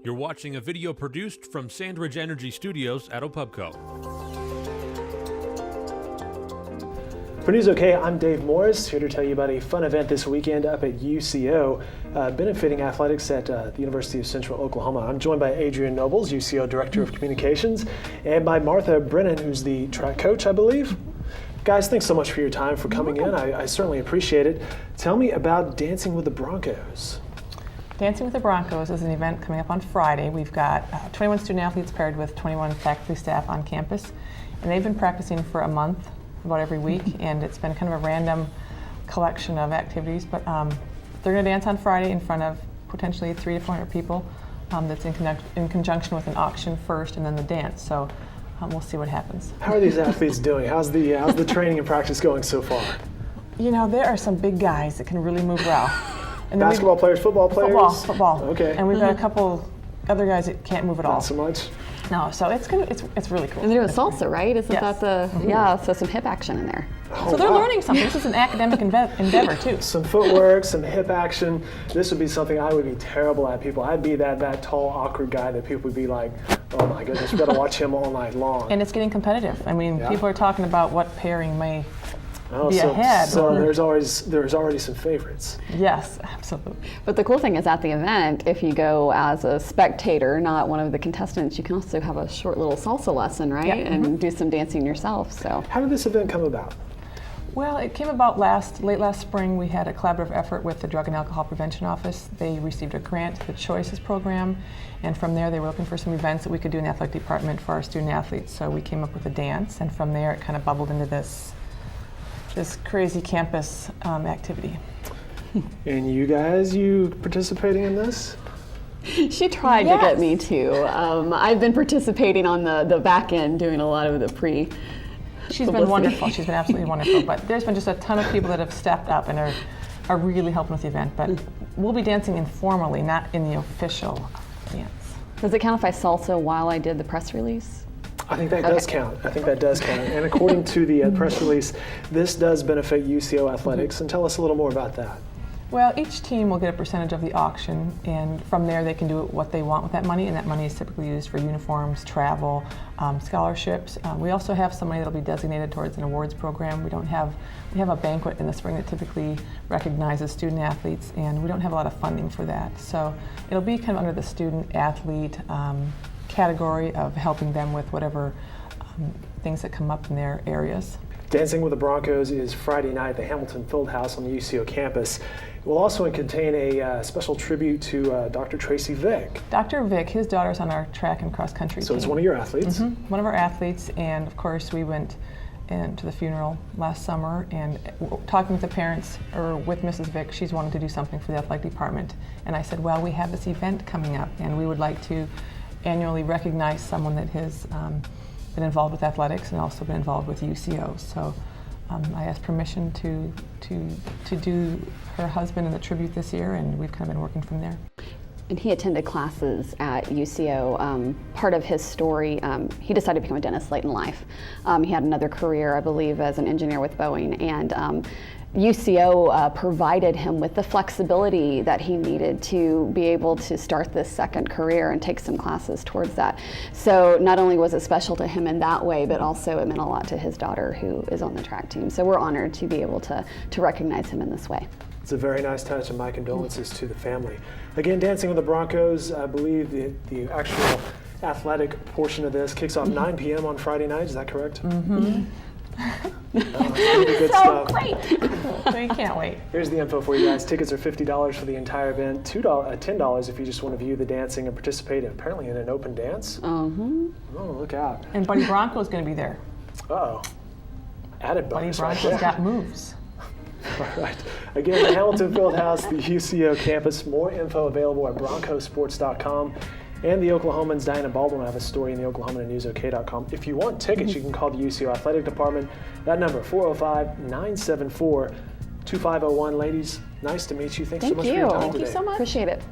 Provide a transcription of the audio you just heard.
You're watching a video produced from Sandridge Energy Studios at Opubco. For News OK, I'm Dave Morris, here to tell you about a fun event this weekend up at UCO, benefiting athletics at the University of Central Oklahoma. I'm joined by Adrian Nobles, UCO Director of Communications, and by Martha Brennan, who's the track coach, I believe. Guys, thanks so much for your time, for coming in. I certainly appreciate it. Tell me about Dancing with the Broncos. Dancing with the Broncos is an event coming up on Friday. We've got 21 student athletes paired with 21 faculty staff on campus, and they've been practicing for a month, about every week, and it's been kind of a random collection of activities, but they're going to dance on Friday in front of potentially 300 to 400 people. That's in conjunction with an auction first and then the dance, so we'll see what happens. How are these athletes doing? How's the training and practice going so far? You know, there are some big guys that can really move well. And basketball players, football players? Football. Okay. And we've got a couple other guys that can't move at all. Not so much? No, so it's really cool. And they're doing salsa, right? Isn't Yes. that the, yeah, so some hip action in there. Oh, So they're wow. learning something. This is an academic endeavor too. Some footwork, some hip action. This would be something I would be terrible at, people. I'd be that tall, awkward guy that people would be like, oh my goodness, we gotta watch him all night long. And it's getting competitive. I mean, Yeah. people are talking about what pairing may Oh, be ahead. So there's already some favorites. Yes, absolutely. But the cool thing is at the event, if you go as a spectator, not one of the contestants, you can also have a short little salsa lesson, right? Yeah. And do some dancing yourself, so. How did this event come about? Well, it came about late last spring. We had a collaborative effort with the Drug and Alcohol Prevention Office. They received a grant, the Choices program, and from there they were looking for some events that we could do in the athletic department for our student athletes. So we came up with a dance, and from there it kind of bubbled into this crazy campus activity. And you guys, you participating in this? She tried to get me to. I've been participating on the back end, doing a lot of the She's publicity. been wonderful. She's been absolutely wonderful. But there's been just a ton of people that have stepped up and are really helping with the event. But we'll be dancing informally, not in the official dance. Does it count if I salsa while I did the press release? I think that does count. I think that does count. And according to the press release, this does benefit UCO athletics. And tell us a little more about that. Well, each team will get a percentage of the auction, and from there they can do what they want with that money, and that money is typically used for uniforms, travel, scholarships. We also have some money that will be designated towards an awards program. We have a banquet in the spring that typically recognizes student athletes, and we don't have a lot of funding for that. So it'll be kind of under the student athlete category of helping them with whatever things that come up in their areas. Dancing with the Broncos is Friday night at the Hamilton Fieldhouse on the UCO campus. It will also contain a special tribute to Dr. Tracey Vick. Dr. Vick, his daughter's on our track and cross country So team. it's one of your athletes. One of our athletes, and of course we went to the funeral last summer, and talking with the parents, or with Mrs. Vick, she's wanted to do something for the athletic department. And I said, well, we have this event coming up, and we would like to annually recognize someone that has been involved with athletics and also been involved with UCO. So I asked permission to do her husband in the tribute this year, and we've kind of been working from there. And he attended classes at UCO. Part of his story, he decided to become a dentist late in life. He had another career, I believe, as an engineer with Boeing, and UCO provided him with the flexibility that he needed to be able to start this second career and take some classes towards that. So not only was it special to him in that way, but also it meant a lot to his daughter who is on the track team. So we're honored to be able to recognize him in this way. It's a very nice touch, and my condolences to the family. Again, Dancing with the Broncos, I believe the actual athletic portion of this kicks off 9 p.m. on Friday night, is that correct? Good stuff. Great! We can't wait. Here's the info for you guys. Tickets are $50 for the entire event, $10 if you just want to view the dancing and participate apparently in an open dance. Oh, look out. And Buddy Bronco's going to be there. Uh-oh. Added Buddy bonus right Bronco's there. got moves. All right. Again, the Hamilton Fieldhouse, the UCO campus. More info available at broncosports.com. And the Oklahomans, Diana Baldwin, have a story in the OklahomaNewsOK.com. If you want tickets, you can call the UCO Athletic Department. That number, 405-974-2501. Ladies, nice to meet you. Thanks so much for your time today. Thank you so much. Appreciate it.